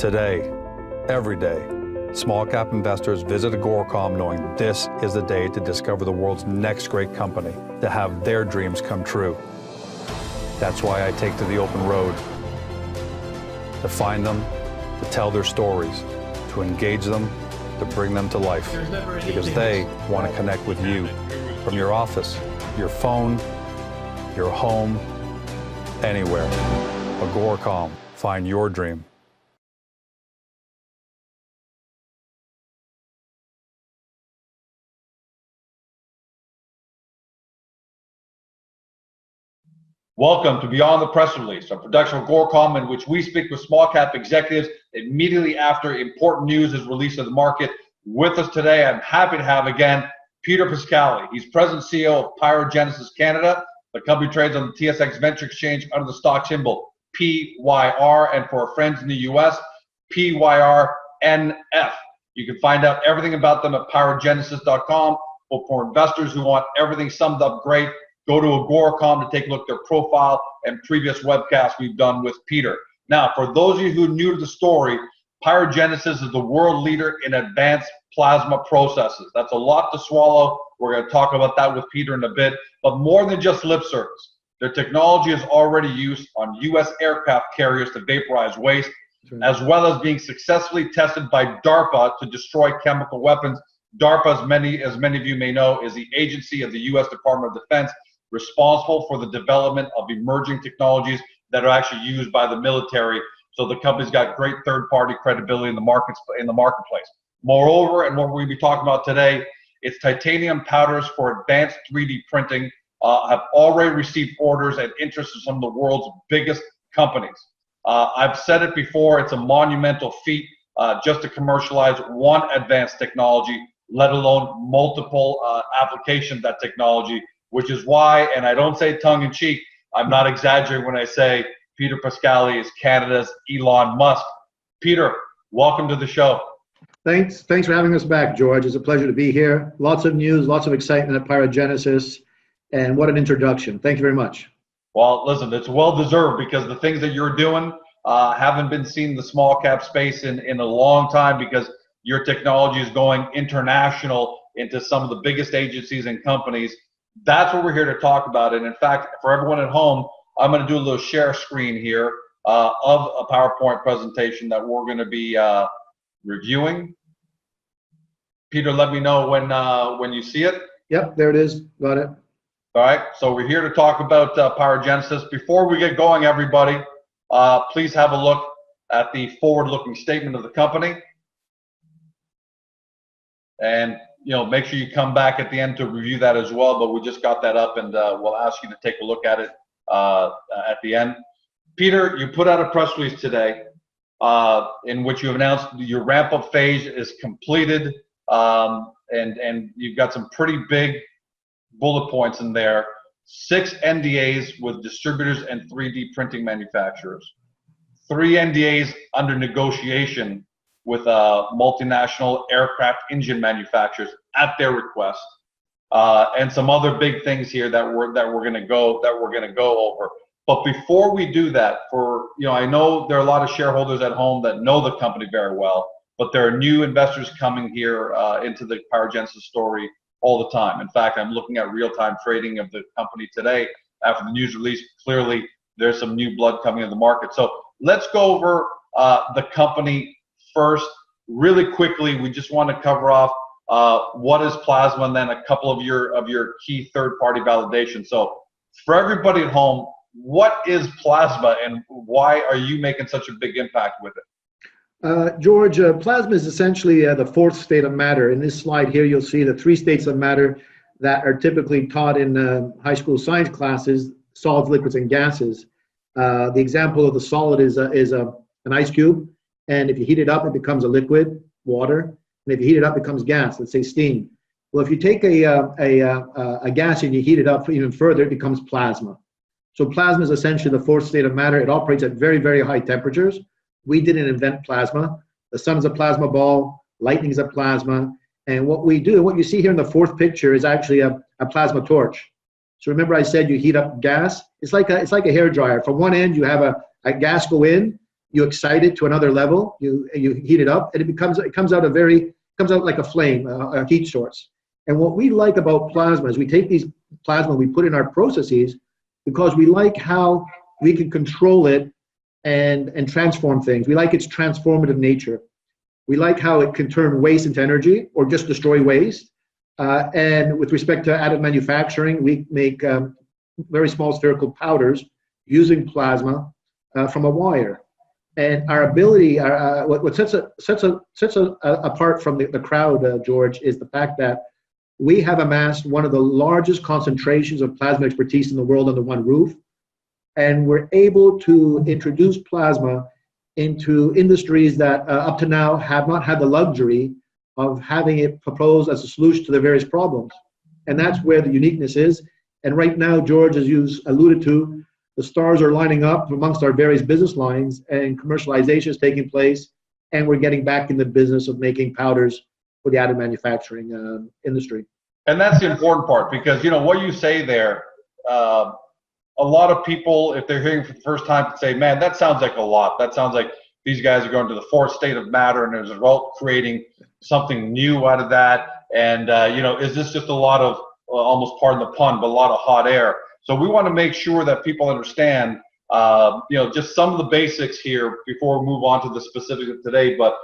Today, every day, small cap investors visit Agoracom knowing this is the day to discover the world's next great company, to have their dreams come true. That's why I take to the open road, to find them, to tell their stories, to engage them, to bring them to life, because they want to connect with you from your office, your phone, your home, anywhere. Agoracom, find your dream. Welcome to Beyond the Press Release, a production of Agoracom in which we speak with small cap executives immediately after important news is released to the market. With us today, I'm happy to have again Peter Pascali. He's President and CEO of PyroGenesis Canada. The company trades on the TSX Venture Exchange under the stock symbol PYR, and for our friends in the US, PYRNF. You can find out everything about them at pyrogenesis.com. But for investors who want everything summed up great, go to Agoracom to take a look at their profile and previous webcasts we've done with Peter. Now, for those of you who are new to the story, PyroGenesis is the world leader in advanced plasma processes. That's a lot to swallow. We're going to talk about that with Peter in a bit. But more than just lip service, their technology is already used on U.S. aircraft carriers to vaporize waste, as well as being successfully tested by DARPA to destroy chemical weapons. DARPA, as many of you may know, is the agency of the U.S. Department of Defense responsible for the development of emerging technologies that are actually used by the military. So the company's got great third-party credibility in the marketplace. Moreover, and what we're going to be talking about today, its titanium powders for advanced 3D printing have already received orders and interest from some of the world's biggest companies. I've said it before, it's a monumental feat just to commercialize one advanced technology, let alone multiple applications of that technology, which is why, and I don't say tongue-in-cheek, I'm not exaggerating when I say Peter Pascali is Canada's Elon Musk. Peter, welcome to the show. Thanks for having us back, George. It's a pleasure to be here. Lots of news, lots of excitement at PyroGenesis, and what an introduction. Thank you very much. Well, listen, it's well-deserved because the things that you're doing haven't been seen in the small cap space in a long time, because your technology is going international into some of the biggest agencies and companies. That's what we're here to talk about. And in fact, for everyone at home, I'm going to do a little share screen here of a PowerPoint presentation that we're going to be reviewing. Peter, let me know when you see it. Yep, there it is. Got it. All right. So we're here to talk about PyroGenesis. Before we get going, everybody, please have a look at the forward-looking statement of the company. And make sure you come back at the end to review that as well, but we just got that up, and we'll ask you to take a look at it at the end. Peter, you put out a press release today in which you announced your ramp-up phase is completed, and you've got some pretty big bullet points in there. 6 NDAs with distributors and 3D printing manufacturers. 3 NDAs under negotiation with multinational aircraft engine manufacturers at their request, and some other big things here that we're going to go over. But before we do that, I know there are a lot of shareholders at home that know the company very well, but there are new investors coming here into the PyroGenesis story all the time. In fact, I'm looking at real-time trading of the company today after the news release. Clearly, there's some new blood coming in the market. So let's go over the company first, really quickly. We just want to cover off what is plasma, and then a couple of your key third-party validation. So for everybody at home, what is plasma, and why are you making such a big impact with it? George, plasma is essentially the 4th state of matter. In this slide here, you'll see the 3 states of matter that are typically taught in high school science classes: solids, liquids, and gases. The example of the solid is an ice cube. And if you heat it up, it becomes a liquid, water. And if you heat it up, it becomes gas, let's say steam. Well, if you take a gas and you heat it up even further, it becomes plasma. So plasma is essentially the 4th state of matter. It operates at very, very high temperatures. We didn't invent plasma. The sun is a plasma ball. Lightning is a plasma. And what we do, what you see here in the 4th picture, is actually a plasma torch. So remember I said you heat up gas? It's like a hair dryer. From one end, you have a gas go in. you excite it to another level, you heat it up, and it comes out like a flame, a heat source. And what we like about plasma is we take these plasma, we put in our processes because we like how we can control it and transform things. We like its transformative nature. We like how it can turn waste into energy or just destroy waste. And with respect to additive manufacturing, we make very small spherical powders using plasma from a wire. And our ability, what sets us apart from the crowd, George, is the fact that we have amassed one of the largest concentrations of plasma expertise in the world under one roof. And we're able to introduce plasma into industries that up to now have not had the luxury of having it proposed as a solution to their various problems. And that's where the uniqueness is. And right now, George, as you alluded to, the stars are lining up amongst our various business lines and commercialization is taking place. And we're getting back in the business of making powders for the additive manufacturing industry. And that's the important part, because, you know, what you say there, a lot of people, if they're hearing for the first time, say, man, that sounds like a lot. That sounds like these guys are going to the fourth state of matter and as a result creating something new out of that. And, you know, is this just a lot of, almost pardon the pun, but a lot of hot air? So we want to make sure that people understand, you know, just some of the basics here before we move on to the specifics of today. But,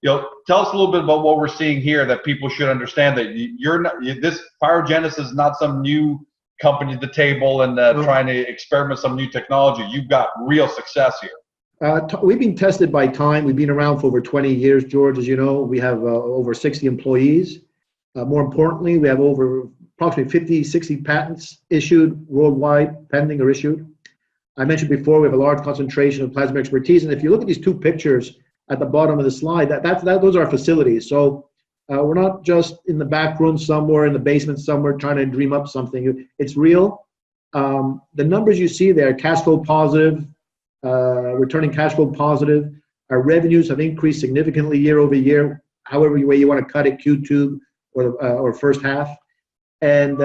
you know, tell us a little bit about what we're seeing here that people should understand, that you're not, this PyroGenesis is not some new company at the table and trying to experiment some new technology. You've got real success here. We've been tested by time. We've been around for over 20 years, George. As you know, we have over 60 employees. More importantly, we have over approximately 50, 60 patents issued worldwide, pending or issued. I mentioned before, we have a large concentration of plasma expertise. And if you look at these two pictures at the bottom of the slide, those are our facilities. So we're not just in the back room somewhere, in the basement somewhere, trying to dream up something. It's real. The numbers you see there, cash flow positive, returning cash flow positive. Our revenues have increased significantly year over year, however way you want to cut it, Q2 or first half. And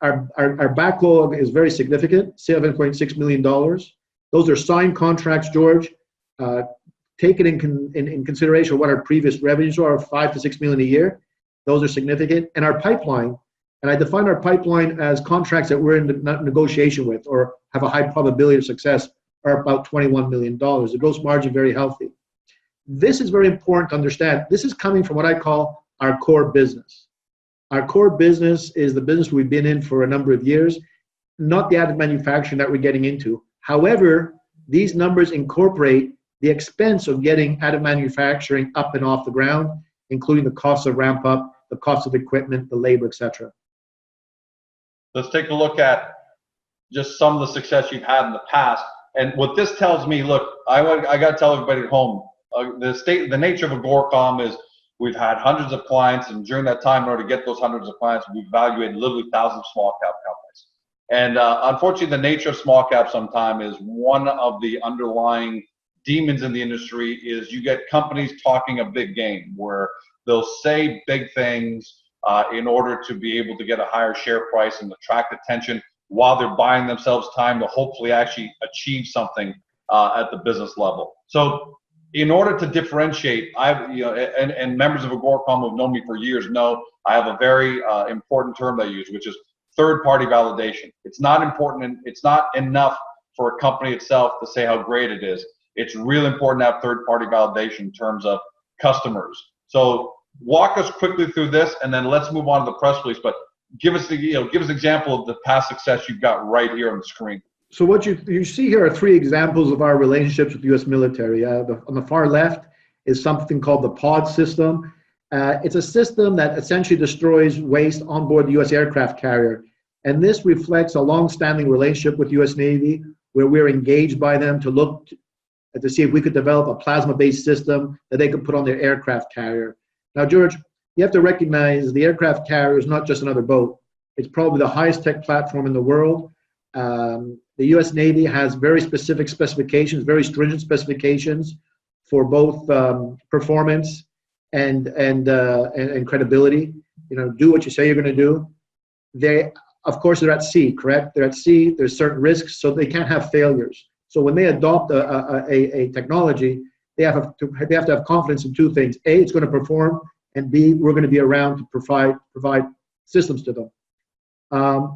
our backlog is very significant, $7.6 million. Those are signed contracts, George. Taken in consideration what our previous revenues are, of $5 to $6 million a year. Those are significant. And our pipeline, and I define our pipeline as contracts that we're in negotiation with or have a high probability of success, are about $21 million. The gross margin, very healthy. This is very important to understand. This is coming from what I call our core business. Our core business is the business we've been in for a number of years, not the additive manufacturing that we're getting into. However, these numbers incorporate the expense of getting additive manufacturing up and off the ground, including the cost of ramp up, the cost of equipment, the labor, etc. Let's take a look at just some of the success you've had in the past. And what this tells me, look, I got to tell everybody at home, the nature of Agoracom is we've had hundreds of clients, and during that time, in order to get those hundreds of clients, we've evaluated literally thousands of small cap companies. And unfortunately, the nature of small cap sometimes is one of the underlying demons in the industry is you get companies talking a big game where they'll say big things in order to be able to get a higher share price and attract attention while they're buying themselves time to hopefully actually achieve something at the business level. So in order to differentiate, and members of Agoracom who have known me for years know I have a very important term that I use, which is third-party validation. It's not important, and it's not enough for a company itself to say how great it is. It's really important to have third-party validation in terms of customers. So walk us quickly through this, and then let's move on to the press release. But give us an example of the past success you've got right here on the screen. So what you see here are three examples of our relationships with the U.S. military. On the far left is something called the POD system. It's a system that essentially destroys waste on board the U.S. aircraft carrier. And this reflects a long-standing relationship with U.S. Navy, where we're engaged by them to look to see if we could develop a plasma-based system that they could put on their aircraft carrier. Now, George, you have to recognize the aircraft carrier is not just another boat. It's probably the highest tech platform in the world. The U.S. Navy has very specific specifications, very stringent specifications for both performance and credibility. You know, do what you say you're going to do. Of course, they're at sea, correct? They're at sea. There's certain risks, so they can't have failures. So when they adopt a technology, they have to have confidence in two things. A, it's going to perform, and B, we're going to be around to provide systems to them.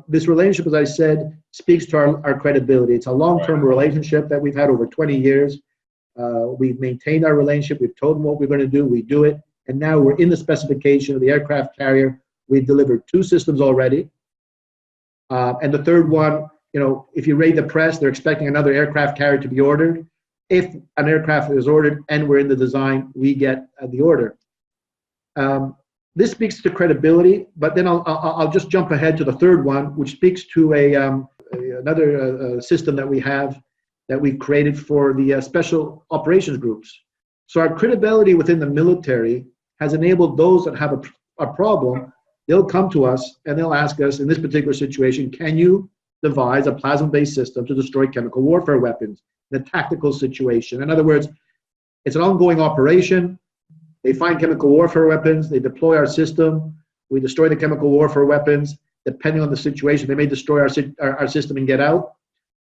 This relationship, as I said, speaks to our credibility. It's a long-term relationship that we've had over 20 years. We've maintained our relationship. We've told them what we're going to do. We do it. And now we're in the specification of the aircraft carrier. We've delivered 2 systems already. And the third one, you know, if you read the press, they're expecting another aircraft carrier to be ordered. If an aircraft is ordered and we're in the design, we get the order. This speaks to credibility, but then I'll just jump ahead to the third one, which speaks to another system that we have that we've created for the special operations groups. So our credibility within the military has enabled those that have a problem. They'll come to us and they'll ask us, in this particular situation, can you devise a plasma-based system to destroy chemical warfare weapons in a tactical situation? In other words, it's an ongoing operation. They find chemical warfare weapons. They deploy our system. We destroy the chemical warfare weapons. Depending on the situation, they may destroy our system and get out.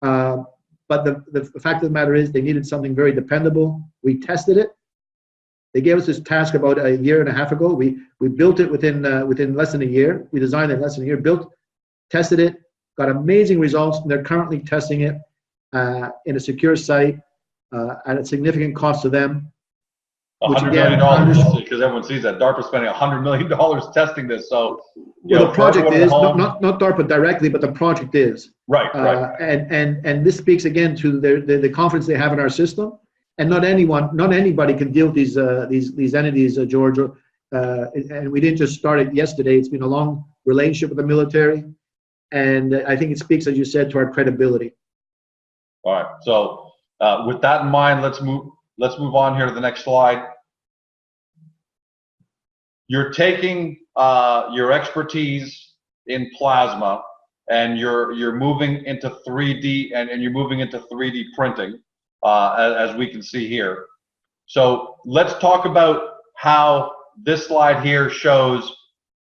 But the fact of the matter is they needed something very dependable. We tested it. They gave us this task about a year and a half ago. We built it within less than a year. We designed it in less than a year, tested it, got amazing results, and they're currently testing it in a secure site at a significant cost to them. $100 million, because everyone sees that. DARPA spending $100 million testing this. So, well, the project is, not DARPA directly, but the project is. Right. And this speaks again to the confidence they have in our system. And not anybody can deal with these entities, George. And we didn't just start it yesterday. It's been a long relationship with the military. And I think it speaks, as you said, to our credibility. All right. So with that in mind, let's move on here to the next slide. You're taking your expertise in plasma and you're moving into 3D and you're moving into 3D printing, as we can see here. So let's talk about how this slide here shows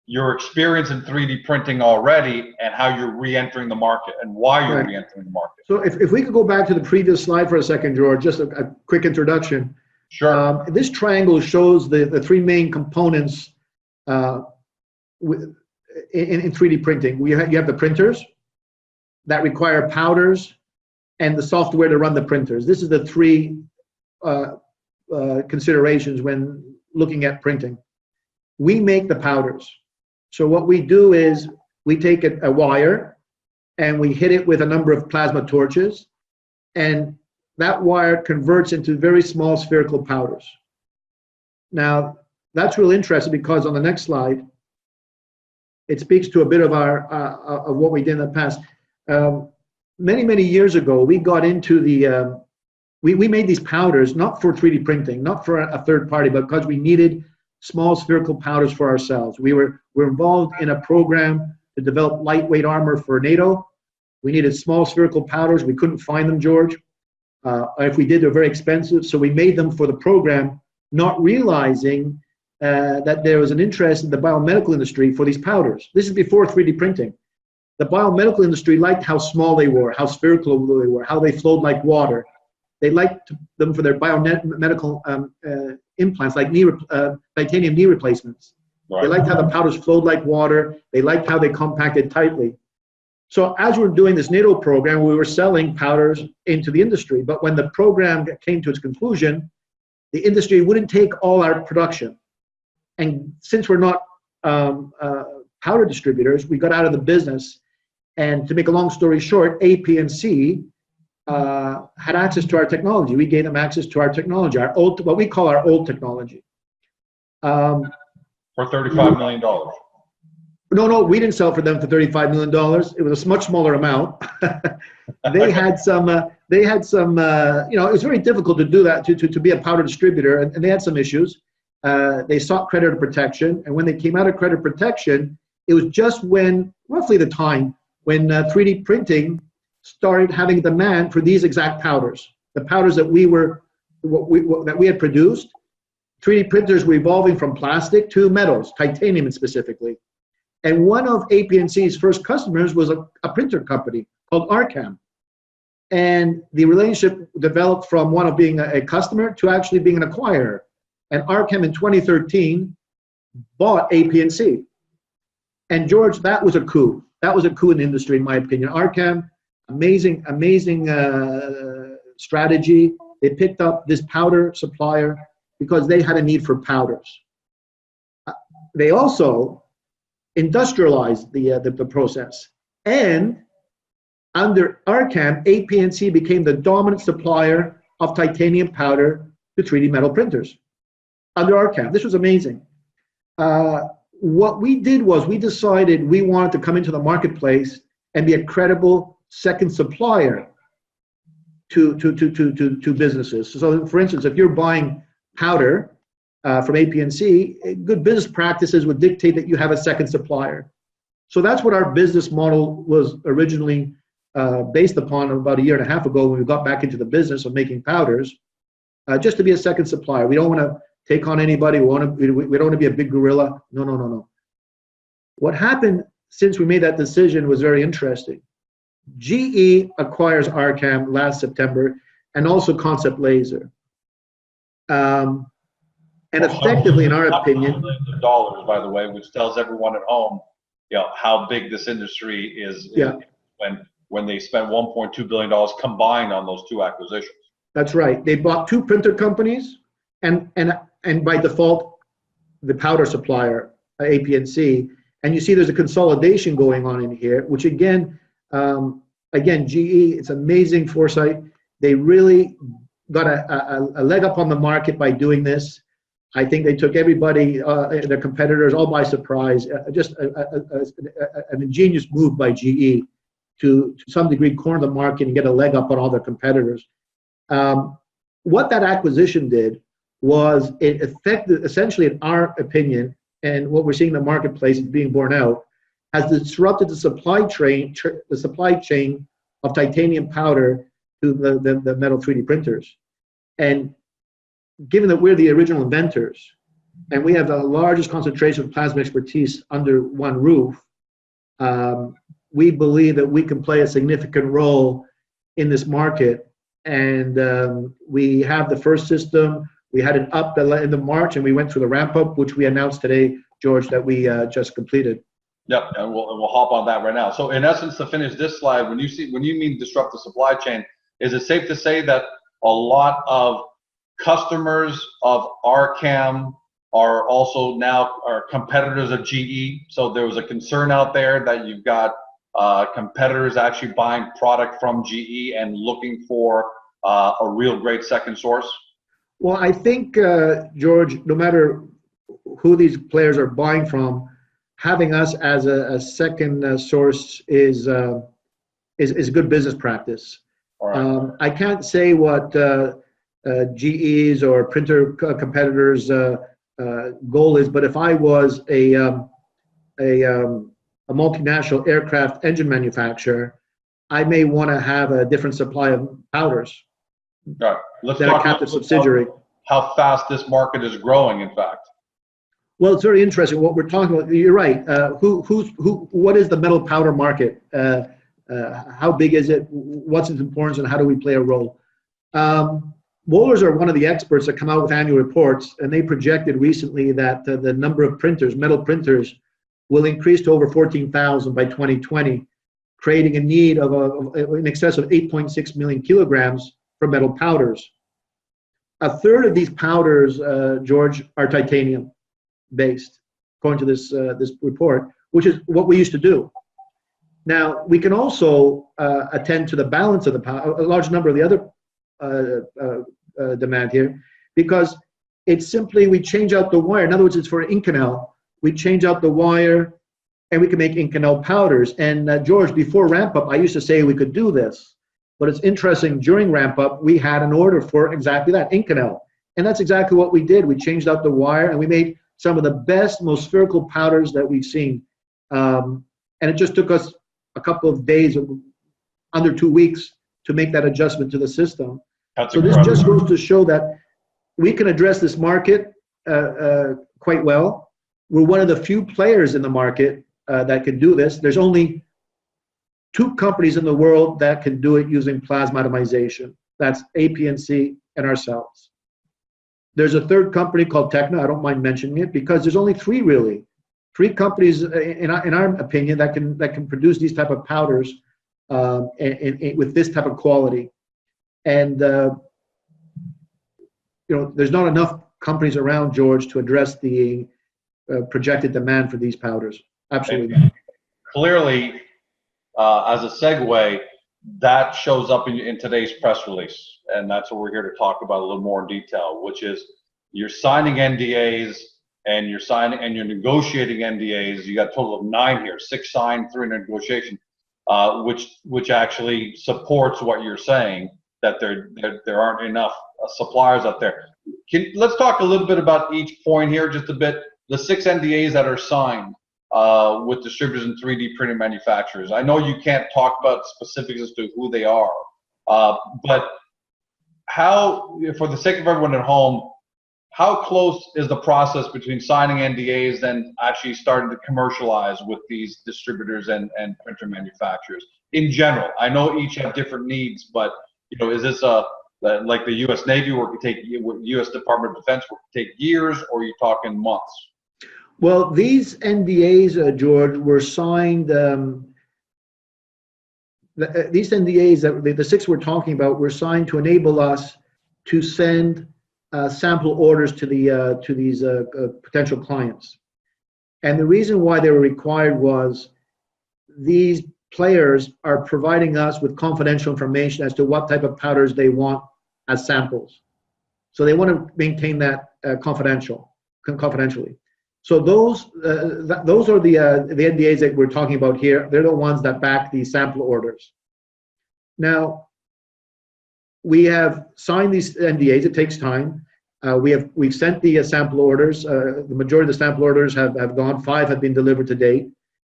your experience in 3D printing already and how you're re-entering the market and why you're re-entering the market. So if we could go back to the previous slide for a second, George, just a quick introduction. Sure. This triangle shows the 3 main components in 3D printing. You have the printers that require powders and the software to run the printers. This is the 3 considerations when looking at printing. We make the powders. So what we do is we take a wire and we hit it with a number of plasma torches, and that wire converts into very small spherical powders. Now, that's real interesting because on the next slide, it speaks to a bit of of what we did in the past. Many years ago, we got into the, we made these powders not for 3D printing, not for a third party, but because we needed small spherical powders for ourselves. We're involved in a program to develop lightweight armor for NATO. We needed small spherical powders. We couldn't find them, George. If we did, they're very expensive. So we made them for the program, not realizing that there was an interest in the biomedical industry for these powders. This is before 3D printing. The biomedical industry liked how small they were, how spherical they were, how they flowed like water. They liked them for their biomedical implants, like titanium knee replacements. Right. They liked how the powders flowed like water. They liked how they compacted tightly. So as we're doing this NATO program, we were selling powders into the industry. But when the program came to its conclusion, the industry wouldn't take all our production. And since we're not powder distributors, we got out of the business. And to make a long story short, AP&C had access to our technology. We gave them access to our technology, our old, what we call our old technology. For $35 million. No, we didn't sell for them for $35 million. It was a much smaller amount. They had some, you know, it was very difficult to do that, to be a powder distributor, and they had some issues. They sought creditor protection, and when they came out of creditor protection, it was just when, roughly the time, when 3D printing started having demand for these exact powders. The powders that we had produced, 3D printers were evolving from plastic to metals, titanium specifically. And one of AP&C's first customers was a printer company called Arcam. And the relationship developed from one of being a customer to actually being an acquirer. And Archem in 2013 bought AP&C. And George, that was a coup. That was a coup in the industry, in my opinion. Archem, amazing strategy. They picked up this powder supplier because they had a need for powders. They also industrialized the process. And under Archem, AP&C became the dominant supplier of titanium powder to 3D metal printers. Under Archem, this was amazing. What we did was we decided we wanted to come into the marketplace and be a credible second supplier to businesses. So, for instance, if you're buying powder from AP&C, good business practices would dictate that you have a second supplier. So that's what our business model was originally based upon about a year and a half ago when we got back into the business of making powders, just to be a second supplier. We don't want to take on anybody. We don't want to be a big gorilla. No. What happened since we made that decision was very interesting. GE acquires Archem last September and also Concept Laser. And effectively, in our opinion, millions of dollars, by the way, which tells everyone at home, how big this industry is. Yeah. When they spent $1.2 billion combined on those two acquisitions. That's right. They bought two printer companies, and by default, the powder supplier, AP&C. And you see, there's a consolidation going on in here, which again, GE. It's amazing foresight. They really got a leg up on the market by doing this. I think they took everybody, their competitors, all by surprise. Just an ingenious move by GE to some degree corner the market and get a leg up on all their competitors. What that acquisition did was it affected, essentially, in our opinion, and what we're seeing in the marketplace is being borne out, has disrupted the supply chain of titanium powder to the metal 3D printers. And given that we're the original inventors and we have the largest concentration of plasma expertise under one roof, we believe that we can play a significant role in this market. And we have the first system. We had it up in the March, and we went through the ramp up, which we announced today, George, that we just completed. Yep, and we'll hop on that right now. So, in essence, to finish this slide, when you mean disrupt the supply chain, is it safe to say that a lot of customers of Archem are also now competitors of GE? So there was a concern out there that you've got competitors actually buying product from GE and looking for a real great second source? Well, I think, George, no matter who these players are buying from, having us as a second source is good business practice. All right. I can't say what GE's or printer competitors' goal is, but if I was a multinational aircraft engine manufacturer, I may want to have a different supply of powders. All right. Let's talk about subsidiary. How fast this market is growing, in fact. Well, it's very interesting what we're talking about. You're right. What is the metal powder market? How big is it? What's its importance, and how do we play a role? Wohlers are one of the experts that come out with annual reports, and they projected recently that the number of printers, metal printers, will increase to over 14,000 by 2020, creating a need of in excess of 8.6 million kilograms for metal powders. A third of these powders, George, are titanium based, according to this report, which is what we used to do. Now, we can also attend to the balance of the powder, a large number of the other demand here, because it's simply we change out the wire. In other words, it's for Inconel. We change out the wire, and we can make Inconel powders. And George, before ramp up, I used to say we could do this, but it's interesting. During ramp up, we had an order for exactly that, Inconel, and that's exactly what we did. We changed out the wire, and we made some of the best, most spherical powders that we've seen. And it just took us a couple of days, under 2 weeks, to make that adjustment to the system. So this just goes to show that we can address this market quite well. We're one of the few players in the market that can do this. There's only two companies in the world that can do it using plasma atomization. That's APNC and ourselves. There's a third company called Techna. I don't mind mentioning it because there's only three really. Three companies, in our opinion, that can produce these type of powders with this type of quality. And there's not enough companies around, George, to address the projected demand for these powders. Absolutely. And clearly, as a segue, that shows up in today's press release, and that's what we're here to talk about a little more in detail, which is you're signing NDAs and you're negotiating NDAs. You got a total of 9 here, 6 signed, 3 in negotiation, which actually supports what you're saying, that there aren't enough suppliers out there. Let's talk a little bit about each point here, just a bit. The 6 NDAs that are signed with distributors and 3D printing manufacturers. I know you can't talk about specifics as to who they are, but how, for the sake of everyone at home, how close is the process between signing NDAs and actually starting to commercialize with these distributors and printer manufacturers in general? I know each have different needs, but is this like the U.S. Navy, where it could take, U.S. Department of Defense, where it could take years, or are you talking months? Well, these NDAs, George, were signed. These NDAs, the 6 we're talking about, were signed to enable us to send sample orders to these potential clients. And the reason why they were required was these players are providing us with confidential information as to what type of powders they want as samples. So they want to maintain that confidentially. So those are the NDAs that we're talking about here. They're the ones that back the sample orders. Now, we have signed these NDAs. It takes time. We've sent the sample orders. The majority of the sample orders have gone. 5 have been delivered to date.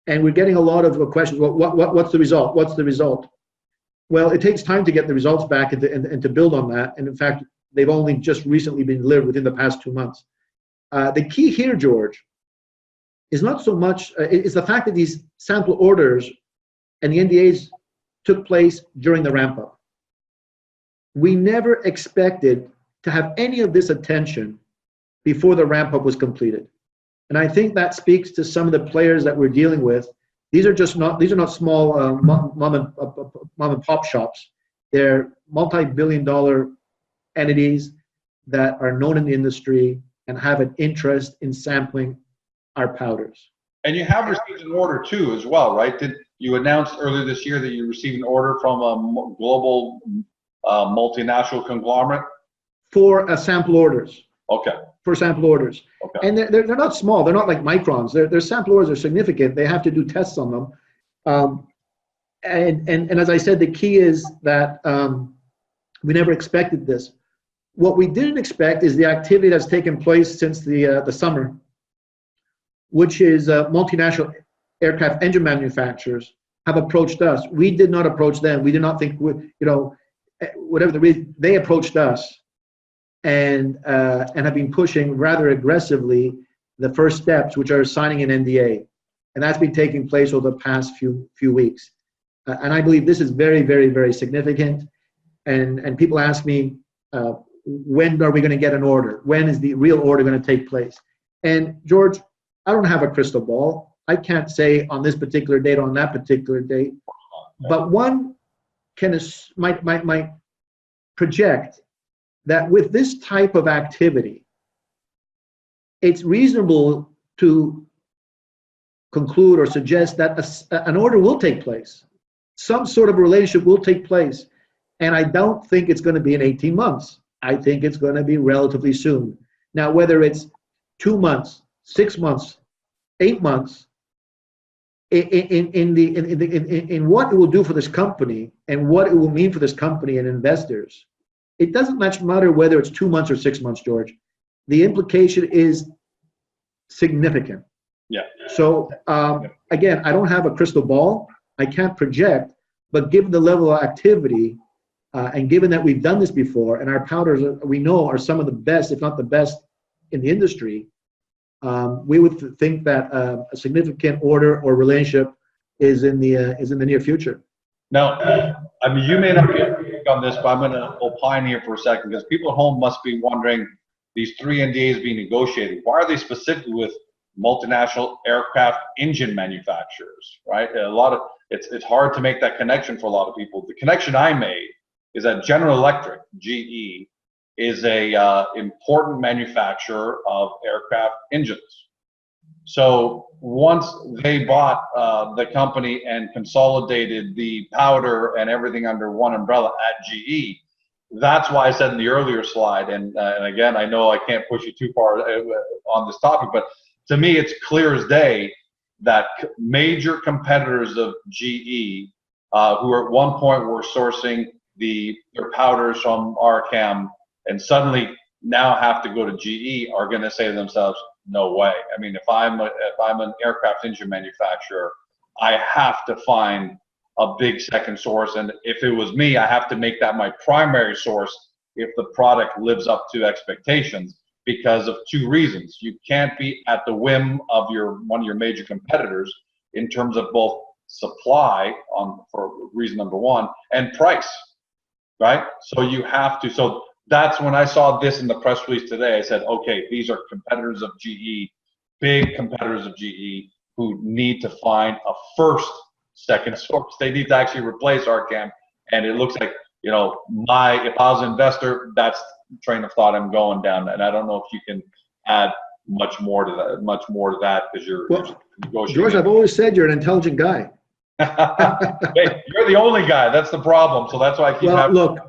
And we're getting a lot of questions. Well, what's the result? What's the result? Well, it takes time to get the results back and to build on that. And in fact, they've only just recently been delivered within the past 2 months. The key here, George, is not so much, is the fact that these sample orders and the NDAs took place during the ramp up. We never expected to have any of this attention before the ramp up was completed. And I think that speaks to some of the players that we're dealing with. These are not small mom and pop shops. They're multi-billion-dollar entities that are known in the industry and have an interest in sampling our powders. And you have received an order too, as well, right? Did you announced earlier this year that you received an order from a global multinational conglomerate? For sample orders. Okay. For sample orders. Okay. And they're not small. They're not like microns. Their sample orders are significant. They have to do tests on them. And as I said, the key is that we never expected this. What we didn't expect is the activity that's taken place since the summer, which is multinational aircraft engine manufacturers have approached us. We did not approach them. We did not think, whatever the reason, they approached us and have been pushing rather aggressively the first steps, which are signing an NDA. And that's been taking place over the past few weeks. And I believe this is very, very, very significant. And people ask me, when are we going to get an order? When is the real order going to take place? And George, I don't have a crystal ball. I can't say on this particular date, on that particular date. But one might project that with this type of activity, it's reasonable to conclude or suggest that an order will take place. Some sort of relationship will take place. And I don't think it's going to be in 18 months. I think it's going to be relatively soon. Now, whether it's 2 months, 6 months, 8 months, in what it will do for this company and what it will mean for this company and investors, it doesn't much matter whether it's 2 months or 6 months, George. The implication is significant. Yeah. So again, I don't have a crystal ball. I can't project, but given the level of activity, and given that we've done this before, and our powders, we know, are some of the best, if not the best, in the industry, we would think that a significant order or relationship is in the near future. Now, I mean, you may not be able to speak on this, but I'm going to opine here for a second because people at home must be wondering these three NDAs being negotiated. Why are they specifically with multinational aircraft engine manufacturers, right? A lot of it's hard to make that connection for a lot of people. The connection I made is that General Electric, GE, is a important manufacturer of aircraft engines. So once they bought the company and consolidated the powder and everything under one umbrella at GE, that's why I said in the earlier slide, and again, I know I can't push you too far on this topic, but to me, it's clear as day that major competitors of GE, who at one point were sourcing their powders from RCAM, and suddenly now have to go to GE, are going to say to themselves, no way. I mean, if I'm an aircraft engine manufacturer, I have to find a big second source. And if it was me, I have to make that my primary source if the product lives up to expectations, because of two reasons. You can't be at the whim of one of your major competitors in terms of both supply for reason number one and price, right? So you have to, so that's when I saw this in the press release today. I said, okay, these are competitors of GE, big competitors of GE, who need to find a second source. They need to actually replace RCAM. And it looks like, if I was an investor, that's the train of thought I'm going down. And I don't know if you can add much more to that because you're negotiating. George, I've always said you're an intelligent guy. Hey, you're the only guy. That's the problem. So that's why I keep look,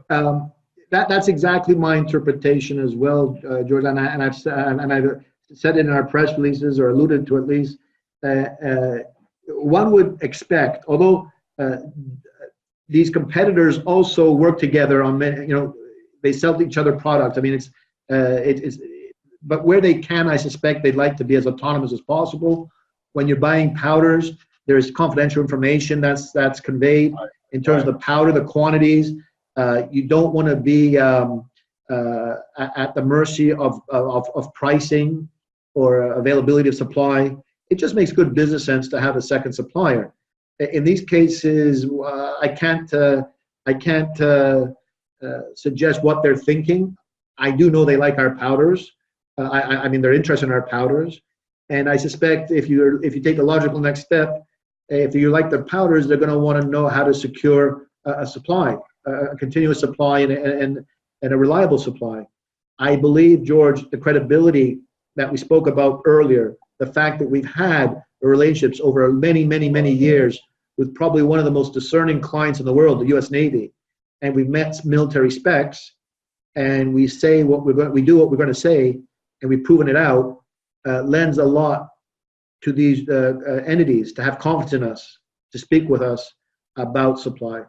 that's exactly my interpretation as well, George. And I've said it in our press releases, or alluded to at least. One would expect, although these competitors also work together on many, they sell to each other products. I mean, but where they can, I suspect they'd like to be as autonomous as possible. When you're buying powders, there's confidential information that's conveyed in terms of the powder, the quantities. You don't want to be at the mercy of pricing or availability of supply. It just makes good business sense to have a second supplier. In these cases, I can't suggest what they're thinking. I do know they like our powders. I mean, they're interested in our powders, and I suspect if you take the logical next step, if you like the powders, they're going to want to know how to secure a supply, a continuous supply, and a reliable supply. I believe, George, the credibility that we spoke about earlier, the fact that we've had relationships over many, many, many years with probably one of the most discerning clients in the world, the U.S. Navy, and we've met military specs, and we say we do what we're going to say, and we've proven it out, lends a lot to these entities to have confidence in us, to speak with us about supply.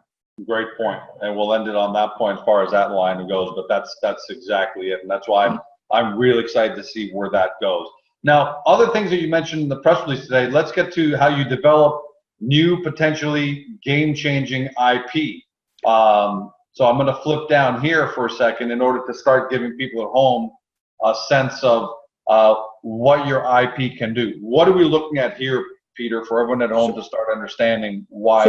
Great point, and we'll end it on that point as far as that line goes. But that's exactly it, and that's why I'm really excited to see where that goes. Now, other things that you mentioned in the press release today, let's get to how you develop new, potentially game-changing IP. So I'm going to flip down here for a second in order to start giving people at home a sense of what your IP can do. What are we looking at here, Peter, for everyone at home to start understanding why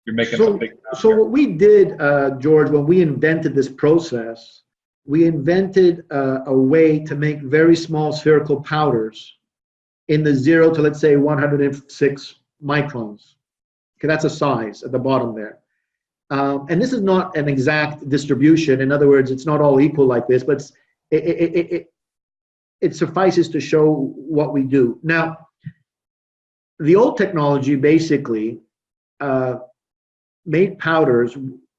you're making some big... So what we did, George, when we invented this process, we invented a way to make very small spherical powders in the 0 to, let's say, 106 microns. Okay, that's a size at the bottom there. And this is not an exact distribution. In other words, it's not all equal like this, but it suffices to show what we do. Now, the old technology basically made powders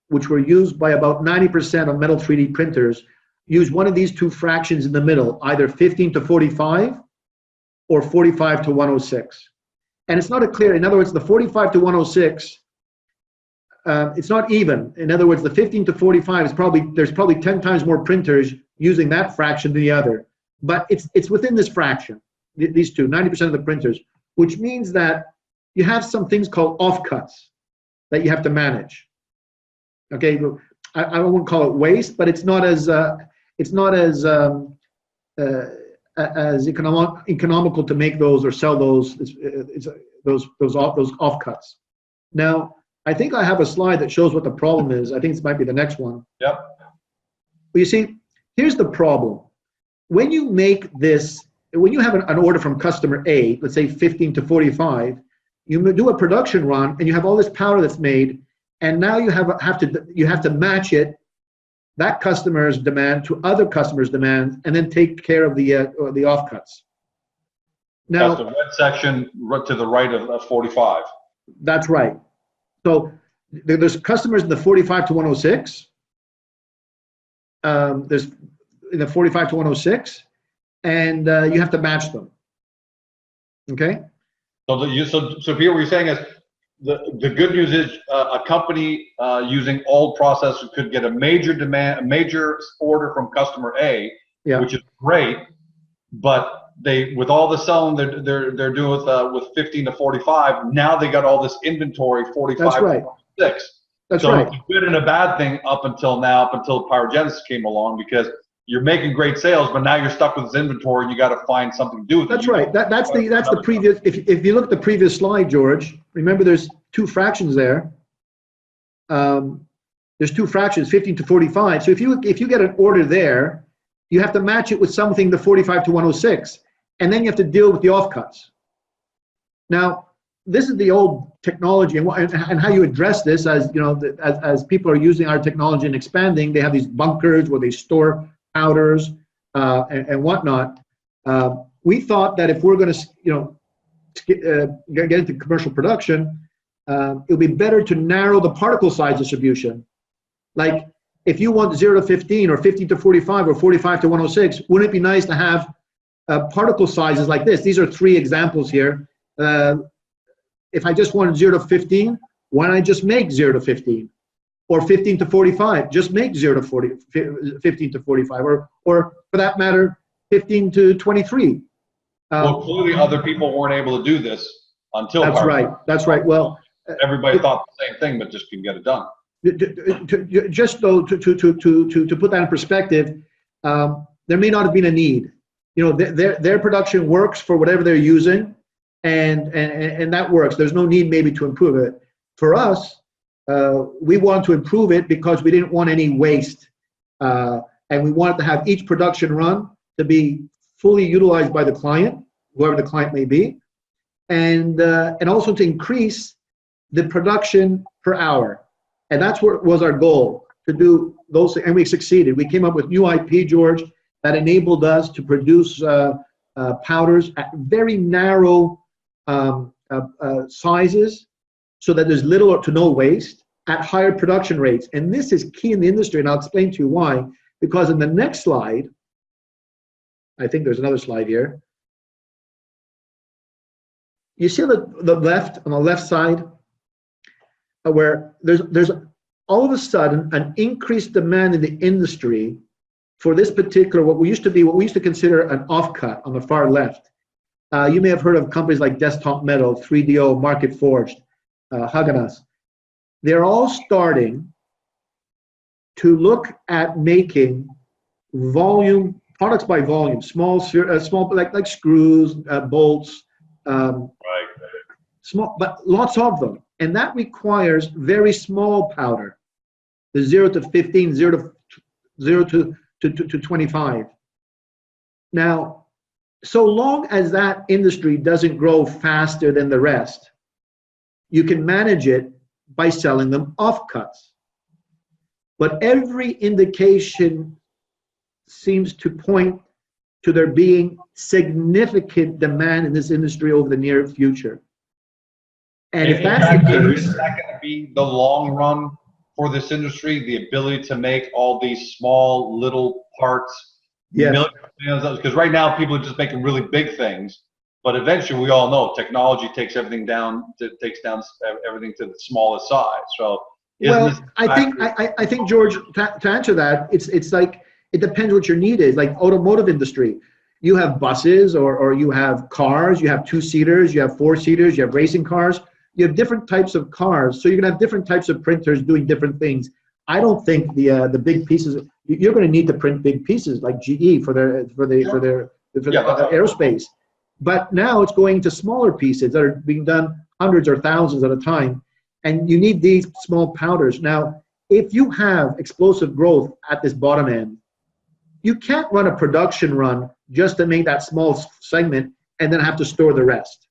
which were used by about 90% of metal 3D printers, use one of these two fractions in the middle, either 15 to 45 or 45 to 106. And it's not a clear, in other words, the 45 to 106, it's not even. In other words, the 15 to 45 is there's probably 10 times more printers using that fraction than the other. But it's within this fraction, these two, 90% of the printers, which means that you have some things called offcuts that you have to manage. Okay, I won't call it waste, but it's not as economical to make those or sell those those offcuts. Now, I think I have a slide that shows what the problem is. I think this might be the next one. Yep. Well, you see, here's the problem. When you make this, when you have an order from customer A, let's say 15 to 45, you do a production run and you have all this powder that's made, and now you have to match it, that customer's demand to other customers' demands, and then take care of the offcuts. Now, that's the red section to the right of 45. That's right. So there's customers in the 45 to 106. There's in the 45 to 106, and you have to match them. Okay. So Pierre, what you're saying is the good news is a company using old processes could get a major order from customer A, yeah, which is great, but they, with all the selling they're doing with 15 to 45, now they got all this inventory 45 That's right. to 46. That's so right. It's a good and a bad thing up until PyroGenesis came along, because you're making great sales, but now you're stuck with this inventory and you got to find something to do with it. That's right. That's the previous. If you look at the previous slide, George, remember there's two fractions there. There's two fractions, 15 to 45. So if you get an order there, you have to match it with something to 45 to 106, and then you have to deal with the offcuts. Now, this is the old technology, and how you address this, as you know, as people are using our technology and expanding, they have these bunkers where they store powders and whatnot. We thought that if we're going to, get into commercial production, it would be better to narrow the particle size distribution. Like if you want 0 to 15 or 15 to 45 or 45 to 106, wouldn't it be nice to have particle sizes like this? These are 3 examples here. If I just wanted 0 to 15, why don't I just make 0 to 15? Or 15 to 45, just make 0 to 15 to 45, or for that matter, 15 to 23. Well, clearly other people weren't able to do this until That's right. That's right. Well, everybody thought the same thing, but just couldn't get it done. Just though to put that in perspective, there may not have been a need. Their production works for whatever they're using, and that works. There's no need maybe to improve it. For us, we want to improve it because we didn't want any waste, and we wanted to have each production run to be fully utilized by the client, whoever the client may be, and also to increase the production per hour. And that's what was our goal, to do those, and we succeeded. We came up with new IP, George, that enabled us to produce powders at very narrow sizes, so that there's little or to no waste, at higher production rates. And this is key in the industry, and I'll explain to you why. Because in the next slide, I think there's another slide here. You see the left, on the left side, where there's all of a sudden an increased demand in the industry for this particular, what we used to consider an offcut on the far left. You may have heard of companies like Desktop Metal, 3DO, Market Forged, Haganas. They're all starting to look at making volume products by volume, small like screws, bolts, small, but lots of them, and that requires very small powder, the 0 to 15, 0 to 25. Now, so long as that industry doesn't grow faster than the rest, you can manage it by selling them offcuts. But every indication seems to point to there being significant demand in this industry over the near future. And if that's the case, is that going to be the long run for this industry? The ability to make all these small little parts, yes. Millions, because right now people are just making really big things. But eventually, we all know technology takes everything down. Takes down everything to the smallest size. So, well, I think George, to answer that, it's like it depends what your need is. Like automotive industry, you have buses or you have cars. You have 2-seaters. You have 4-seaters. You have racing cars. You have different types of cars. So you're gonna have different types of printers doing different things. I don't think the big pieces. You're going to need to print big pieces like GE for their aerospace. But now it's going to smaller pieces that are being done hundreds or thousands at a time. And you need these small powders. Now, if you have explosive growth at this bottom end, you can't run a production run just to make that small segment and then have to store the rest.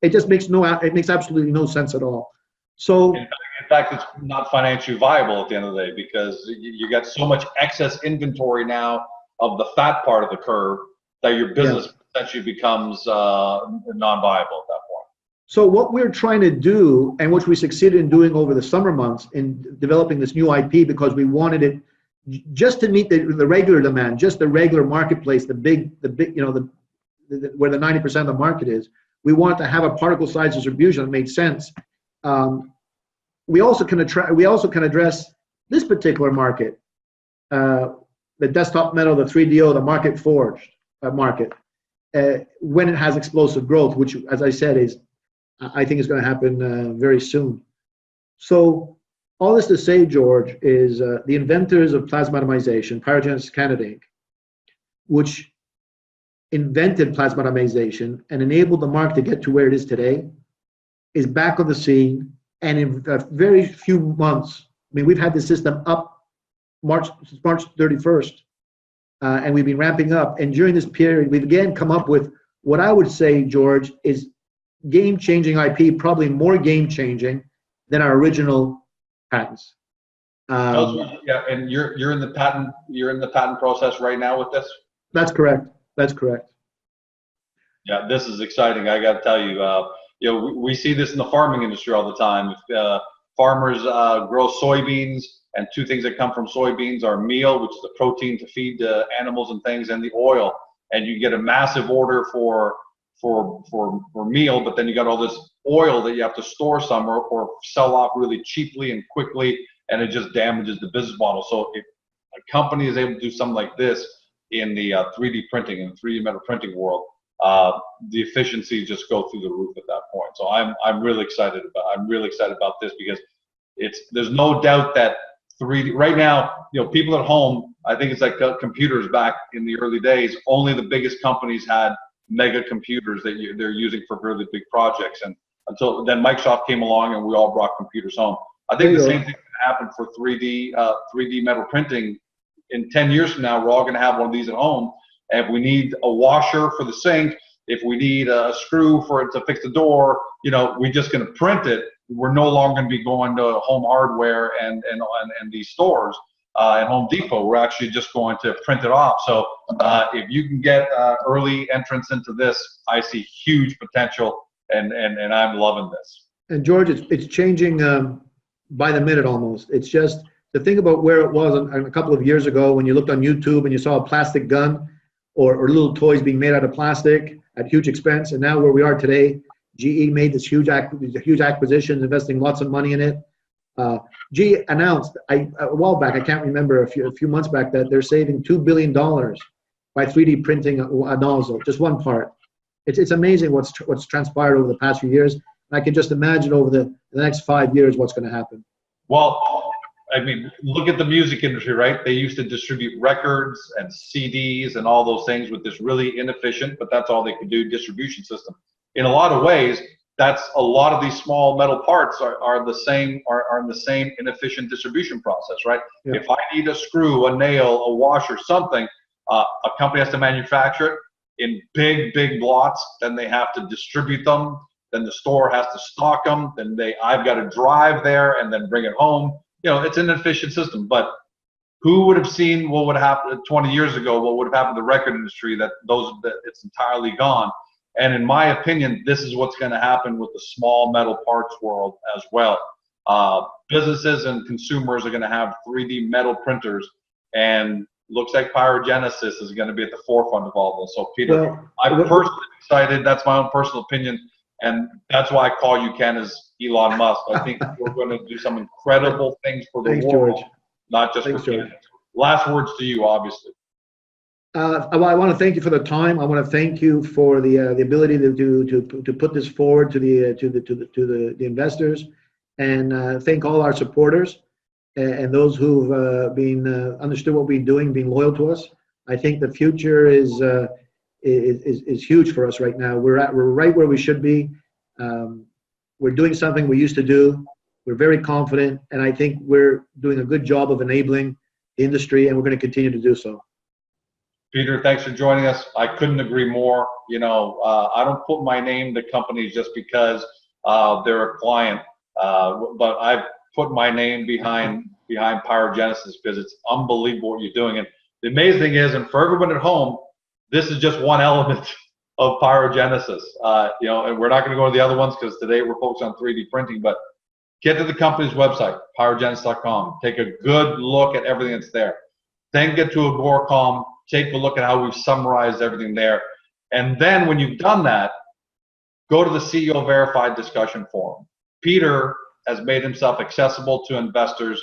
It just makes it makes absolutely no sense at all. So in fact, it's not financially viable at the end of the day, because you got so much excess inventory now of the fat part of the curve that your business essentially becomes non-viable at that point. So what we're trying to do, and which we succeeded in doing over the summer months, in developing this new IP, because we wanted it just to meet the regular demand, just the regular marketplace, the big, where the 90% of the market is. We wanted to have a particle size distribution that made sense. We also can address this particular market, the desktop metal, the 3DO, the market forged market, when it has explosive growth, which, as I said, I think is going to happen very soon. So all this to say, George, is the inventors of plasma atomization, PyroGenesis Canada Inc., which invented plasma atomization and enabled the market to get to where it is today, is back on the scene. And in a very few months, I mean, we've had the system up March 31st, and we've been ramping up. And during this period, we've again come up with what I would say, George, is game-changing IP, probably more game-changing than our original patents. Yeah, and you're in the patent process right now with this? That's correct. That's correct. Yeah, this is exciting. I got to tell you, we see this in the farming industry all the time. Farmers grow soybeans, and two things that come from soybeans are meal, which is the protein to feed animals and things, and the oil. And you get a massive order for meal, but then you got all this oil that you have to store somewhere or sell off really cheaply and quickly, and it just damages the business model. So if a company is able to do something like this in the 3D printing and 3D metal printing world, the efficiencies just go through the roof at that point. So I'm really excited about this, because there's no doubt that 3D right now, people at home, I think it's like computers back in the early days. Only the biggest companies had mega computers that they're using for really big projects, and until then Microsoft came along and we all brought computers home. I think the same thing can happen for 3D metal printing. In 10 years from now, we're all going to have one of these at home. And if we need a washer for the sink, if we need a screw to fix the door, we're just going to print it. We're no longer going to be going to Home Hardware and these stores at Home Depot. We're actually just going to print it off. So if you can get early entrance into this, I see huge potential, and I'm loving this. And George, it's changing by the minute almost. It's just the thing about where it was a couple of years ago when you looked on YouTube and you saw a plastic gun or little toys being made out of plastic at huge expense, and now where we are today, GE made this huge acquisition, investing lots of money in it. GE announced a while back, I can't remember, a few months back, that they're saving $2 billion by 3D printing a nozzle, just one part. It's amazing what's transpired over the past few years. And I can just imagine over the next 5 years what's going to happen. Well, I mean, look at the music industry, right? They used to distribute records and CDs and all those things with this really inefficient, but that's all they could do, distribution system. In a lot of ways, that's a lot of these small metal parts are in the same inefficient distribution process, right? Yeah. If I need a screw, a nail, a washer, something, a company has to manufacture it in big lots, then they have to distribute them, then the store has to stock them, then I've got to drive there and then bring it home. It's an inefficient system, but who would have seen what would happen 20 years ago, what would have happened to the record industry, that it's entirely gone. And in my opinion, this is what's going to happen with the small metal parts world as well. Businesses and consumers are going to have 3D metal printers, and looks like PyroGenesis is going to be at the forefront of all this. So Peter, I'm personally excited. That's my own personal opinion. And that's why I call you Ken as Elon Musk. I think we're going to do some incredible things for the world, George. Not just for Canada. Last words to you, obviously. I want to thank you for the time. I want to thank you for the ability to put this forward to the investors, and thank all our supporters and those who've understood what we're doing, being loyal to us. I think the future is huge for us right now. We're right where we should be. We're doing something we used to do. We're very confident, and I think we're doing a good job of enabling the industry, and we're going to continue to do so. Peter, thanks for joining us. I couldn't agree more. You know, I don't put my name to companies just because they're a client, but I've put my name behind PyroGenesis because it's unbelievable what you're doing. And the amazing thing is, and for everyone at home, this is just one element of PyroGenesis. You know, and we're not going to go to the other ones because today we're focused on 3D printing, but get to the company's website, pyrogenesis.com. Take a good look at everything that's there. Then get to Agoracom, take a look at how we've summarized everything there. And then when you've done that, go to the CEO Verified discussion forum. Peter has made himself accessible to investors,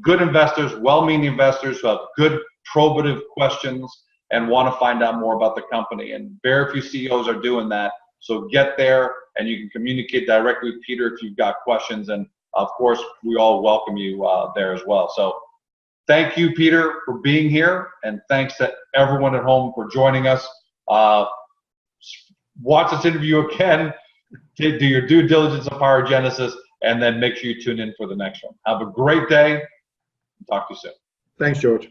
good investors, well-meaning investors who have good probative questions and want to find out more about the company. And very few CEOs are doing that. So get there and you can communicate directly with Peter if you've got questions. And of course, we all welcome you there as well. So thank you, Peter, for being here. And thanks to everyone at home for joining us. Watch this interview again, do your due diligence on PyroGenesis, and then make sure you tune in for the next one. Have a great day. Talk to you soon. Thanks, George.